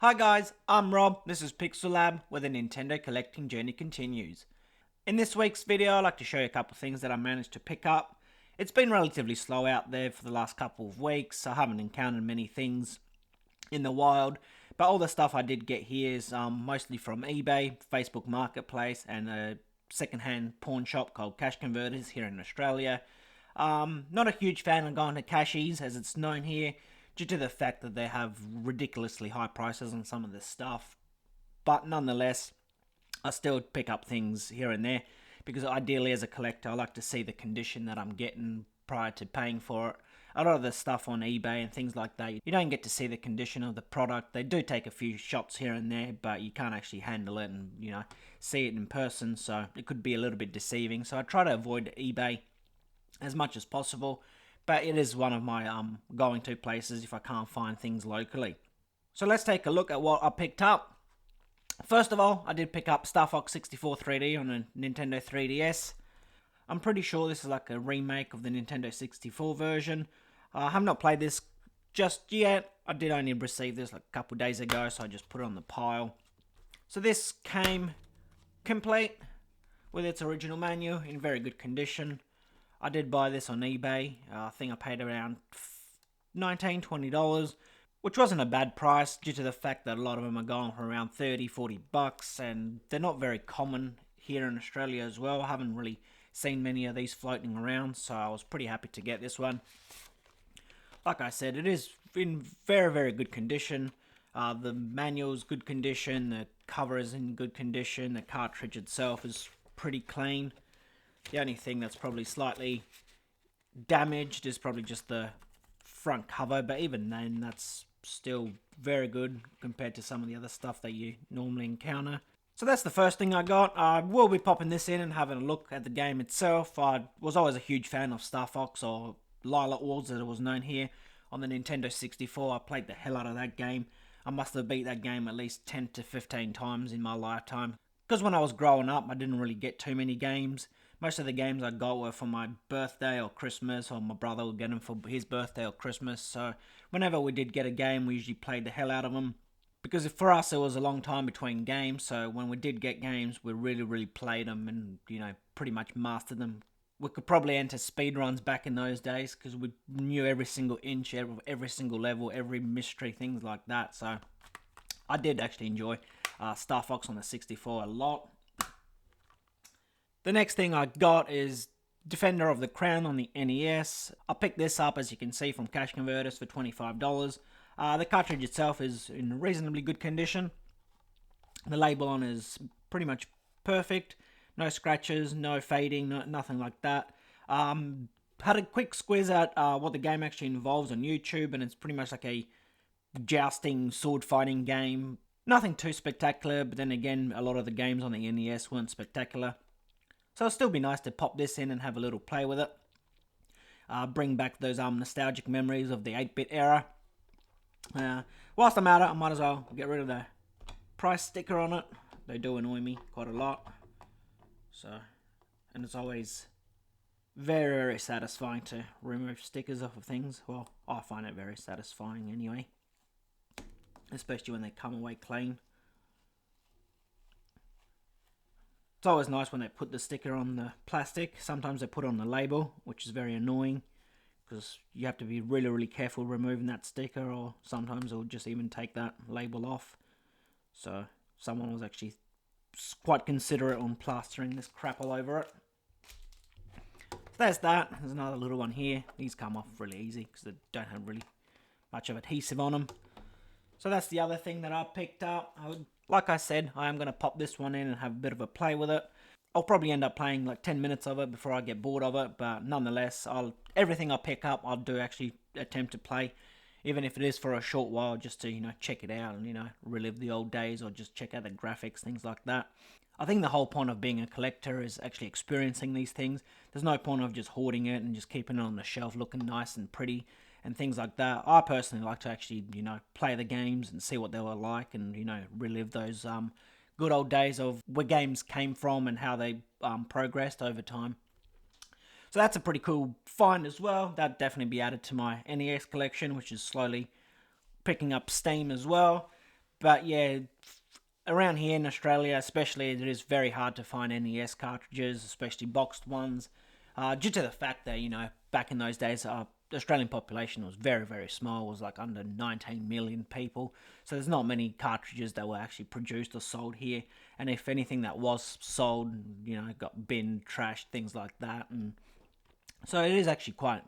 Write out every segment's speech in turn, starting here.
Hi guys, I'm Rob, this is Pixel Lab, where the Nintendo collecting journey continues. In this week's video, I'd like to show you a couple of things that I managed to pick up. It's been relatively slow out there for the last couple of weeks. I haven't encountered many things in the wild, but all the stuff I did get here is mostly from eBay, Facebook Marketplace, and a second-hand pawn shop called Cash Converters here in Australia. Not a huge fan of going to cashies, as it's known here, due to the fact that they have ridiculously high prices on some of this stuff. But nonetheless, I still pick up things here and there, because ideally as a collector, I like to see the condition that I'm getting prior to paying for it. A lot of the stuff on eBay and things like that, you don't get to see the condition of the product. They do take a few shots here and there, but you can't actually handle it and, see it in person, so it could be a little bit deceiving. So I try to avoid eBay as much as possible, but it is one of my going to places if I can't find things locally. So let's take a look at what I picked up. First of all, I did pick up Star Fox 64 3D on a Nintendo 3DS. I'm pretty sure this is like a remake of the Nintendo 64 version. I have not played this just yet. I did only receive this like a couple days ago, so I just put it on the pile. So this came complete with its original menu in very good condition. I did buy this on eBay. I think I paid around $19, $20, which wasn't a bad price due to the fact that a lot of them are going for around $30-$40, and they're not very common here in Australia as well. I haven't really seen many of these floating around, so I was pretty happy to get this one. Like I said, it is in very, very good condition. The manual's good condition, the cover is in good condition, the cartridge itself is pretty clean. The only thing that's probably slightly damaged is probably just the front cover, but even then, that's still very good compared to some of the other stuff that you normally encounter. So that's the first thing I got. I will be popping this in and having a look at the game itself. I was always a huge fan of Star Fox, or Lilac Wars as it was known here, on the Nintendo 64. I played the hell out of that game. I must have beat that game at least 10 to 15 times in my lifetime. Because when I was growing up, I didn't really get too many games. Most of the games I got were for my birthday or Christmas, or my brother would get them for his birthday or Christmas. So whenever we did get a game, we usually played the hell out of them. Because for us, it was a long time between games, so when we did get games, we really, really played them and, pretty much mastered them. We could probably enter speedruns back in those days, because we knew every single inch, every single level, every mystery, things like that. So I did actually enjoy Star Fox on the 64 a lot. The next thing I got is Defender of the Crown on the NES. I picked this up, as you can see, from Cash Converters for $25. The cartridge itself is in reasonably good condition. The label on is pretty much perfect. No scratches, no fading, nothing like that. Had a quick squiz at what the game actually involves on YouTube, and it's pretty much like a jousting, sword fighting game. Nothing too spectacular, but then again, a lot of the games on the NES weren't spectacular. So it'll still be nice to pop this in and have a little play with it. Bring back those nostalgic memories of the 8-bit era. Whilst I'm at it, I might as well get rid of the price sticker on it. They do annoy me quite a lot. And it's always very, very satisfying to remove stickers off of things. Well, I find it very satisfying anyway. Especially when they come away clean. It's always nice when they put the sticker on the plastic. Sometimes they put it on the label, which is very annoying, because you have to be really, really careful removing that sticker, or sometimes it'll just even take that label off. So someone was actually quite considerate on plastering this crap all over it. So there's that. There's another little one here. These come off really easy because they don't have really much of adhesive on them. So that's the other thing that I picked up. Like I said, I am going to pop this one in and have a bit of a play with it. I'll probably end up playing like 10 minutes of it before I get bored of it, but nonetheless, everything I pick up, I'll do actually attempt to play, even if it is for a short while, just to, check it out and, relive the old days, or just check out the graphics, things like that. I think the whole point of being a collector is actually experiencing these things. There's no point of just hoarding it and just keeping it on the shelf looking nice and pretty and things like that. I personally like to actually, play the games and see what they were like, and, relive those good old days of where games came from and how they progressed over time. So that's a pretty cool find as well. That'd definitely be added to my NES collection, which is slowly picking up steam as well. But yeah, around here in Australia especially, it is very hard to find NES cartridges, especially boxed ones, due to the fact that, you know, back in those days, the Australian population was very, very small. It was like under 19 million people. So there's not many cartridges that were actually produced or sold here. And if anything that was sold, you know, got binned, trashed, things like that. And so it is actually quite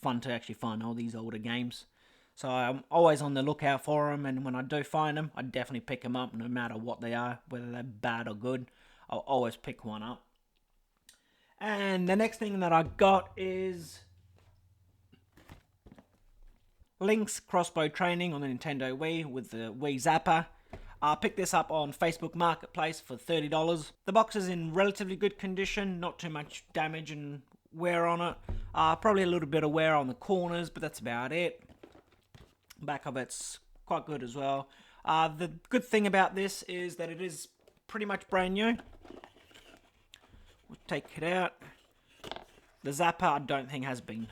fun to actually find all these older games. So I'm always on the lookout for them, and when I do find them, I definitely pick them up no matter what they are, whether they're bad or good. I'll always pick one up. And the next thing that I got is Lynx crossbow training on the Nintendo Wii with the Wii Zapper. I picked this up on Facebook Marketplace for $30. The box is in relatively good condition, not too much damage and wear on it. Probably a little bit of wear on the corners, but that's about it. Back of it's quite good as well. The good thing about this is that it is pretty much brand new. We'll take it out. The Zapper I don't think has been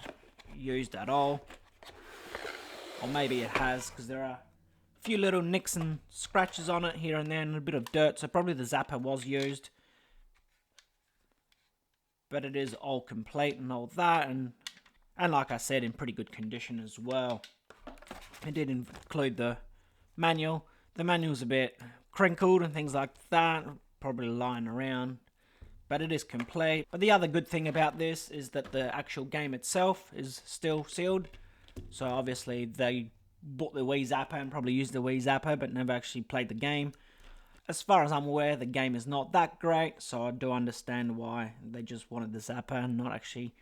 used at all. Or maybe it has, because there are a few little nicks and scratches on it here and there and a bit of dirt. So probably the Zapper was used. But it is all complete and all that. And like I said, in pretty good condition as well. It did include the manual. The manual's a bit crinkled and things like that, probably lying around, but it is complete. But the other good thing about this is that the actual game itself is still sealed. So obviously they bought the Wii Zapper and probably used the Wii Zapper, but never actually played the game. As far as I'm aware, the game is not that great, so I do understand why they just wanted the Zapper and not actually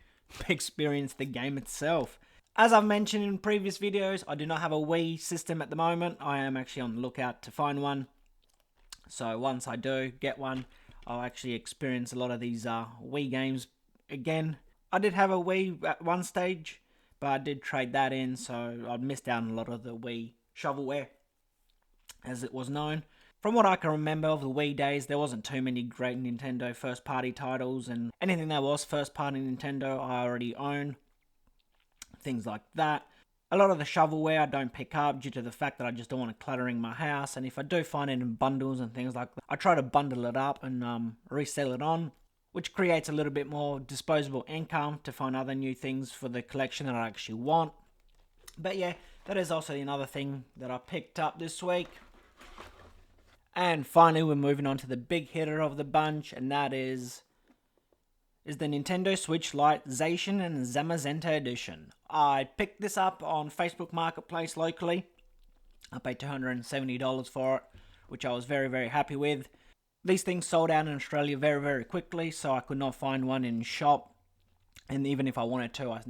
experience the game itself. As I've mentioned in previous videos, I do not have a Wii system at the moment. I am actually on the lookout to find one. So once I do get one, I'll actually experience a lot of these Wii games again. I did have a Wii at one stage, but I did trade that in, so I'd missed out on a lot of the Wii shovelware, as it was known. From what I can remember of the Wii days, there wasn't too many great Nintendo first-party titles, and anything that was first-party Nintendo I already own. Things like that. A lot of the shovelware I don't pick up due to the fact that I just don't want it cluttering my house, and if I do find it in bundles and things like that, I try to bundle it up and resell it on, which creates a little bit more disposable income to find other new things for the collection that I actually want. But yeah, that is also another thing that I picked up this week. And finally, we're moving on to the big hitter of the bunch, and that is the Nintendo Switch Lite Zacian and Zamazenta edition. I picked this up on Facebook Marketplace locally. I paid $270 for it, which I was very, very happy with. These things sold out in Australia very, very quickly, so I could not find one in shop. And even if I wanted to, I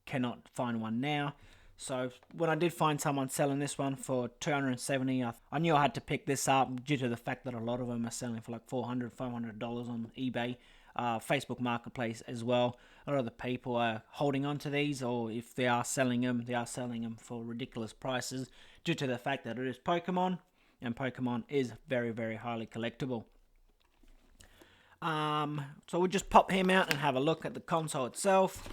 cannot find one now. So when I did find someone selling this one for $270, I knew I had to pick this up due to the fact that a lot of them are selling for like $400, $500 on eBay. Facebook Marketplace as well. A lot of the people are holding on to these, or if they are selling them for ridiculous prices due to the fact that it is Pokemon, and Pokemon is very, very highly collectible. So we'll just pop him out and have a look at the console itself.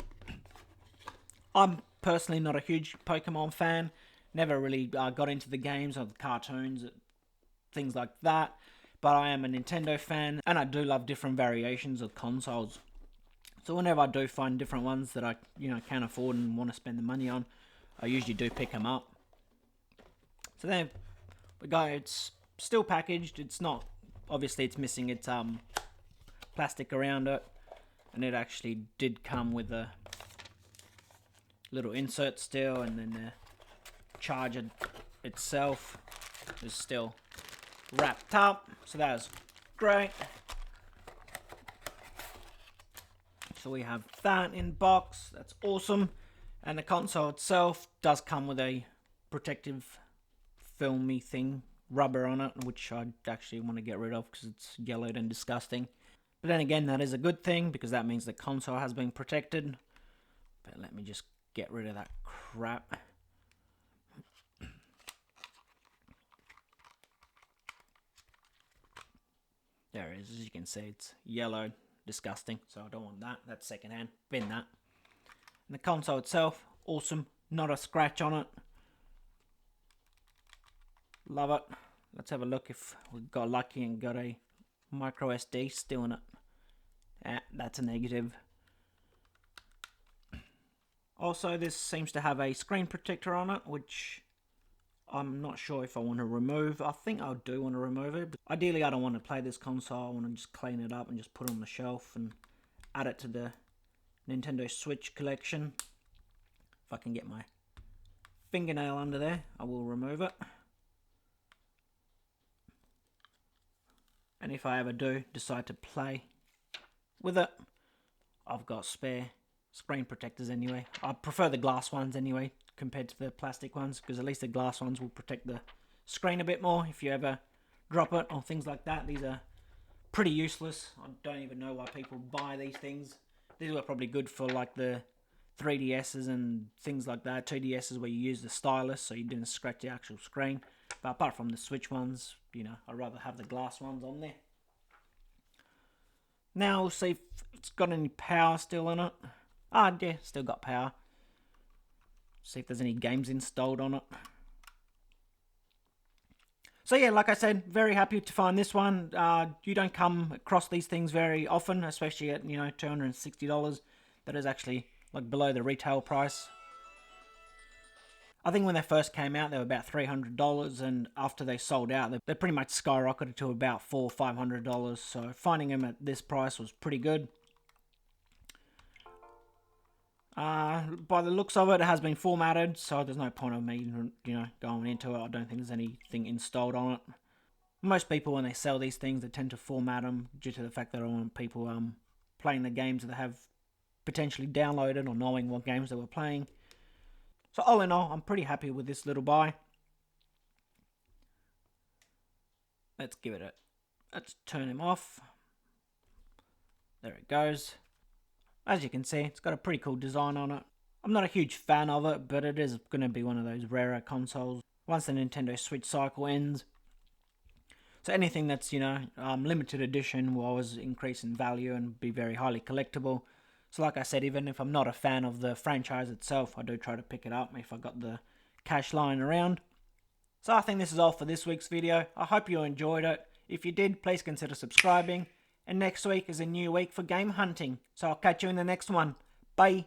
I'm personally not a huge Pokemon fan. Never really got into the games or the cartoons, things like that. But I am a Nintendo fan, and I do love different variations of consoles. So whenever I do find different ones that I, can afford and want to spend the money on, I usually do pick them up. So there we go. It's still packaged. It's not, obviously it's missing its plastic around it, and it actually did come with a little insert still, and then the charger itself is still wrapped up, so that is great. So we have that in box, that's awesome. And the console itself does come with a protective filmy thing, rubber on it, which I actually want to get rid of because it's yellowed and disgusting. But then again, that is a good thing because that means the console has been protected. But let me just get rid of that crap. There it is. As you can see, it's yellow, disgusting, so I don't want that. That's secondhand. Bin that. And the console itself, awesome. Not a scratch on it. Love it. Let's have a look if we got lucky and got a micro SD still in it. That's a negative. Also, this seems to have a screen protector on it, which I'm not sure if I want to remove. I think I do want to remove it. But ideally, I don't want to play this console. I want to just clean it up and just put it on the shelf and add it to the Nintendo Switch collection. If I can get my fingernail under there, I will remove it. And if I ever do decide to play with it, I've got spare screen protectors anyway. I prefer the glass ones anyway compared to the plastic ones, because at least the glass ones will protect the screen a bit more if you ever drop it or things like that. These are pretty useless. I don't even know why people buy these things. These were probably good for like the 3DSs and things like that, 2DSs where you use the stylus so you didn't scratch the actual screen. But apart from the Switch ones, you know, I'd rather have the glass ones on there. Now we'll see if it's got any power still in it. Ah, yeah, still got power. See if there's any games installed on it. So yeah, like I said, very happy to find this one. You don't come across these things very often, especially at, you know, $260. That is actually like below the retail price. I think when they first came out, they were about $300, and after they sold out, they pretty much skyrocketed to about $400 or $500. So finding them at this price was pretty good. By the looks of it, it has been formatted, so there's no point of me, you know, going into it. I don't think there's anything installed on it. Most people, when they sell these things, they tend to format them due to the fact that they don't want people playing the games that they have potentially downloaded or knowing what games they were playing. So all in all, I'm pretty happy with this little buy. Let's give it a... Let's turn him off. There it goes. As you can see, it's got a pretty cool design on it. I'm not a huge fan of it, but it is going to be one of those rarer consoles once the Nintendo Switch cycle ends. So anything that's, you know, limited edition will always increase in value and be very highly collectible. So like I said, even if I'm not a fan of the franchise itself, I do try to pick it up if I got the cash lying around. So I think this is all for this week's video. I hope you enjoyed it. If you did, please consider subscribing. And next week is a new week for game hunting. So I'll catch you in the next one. Bye.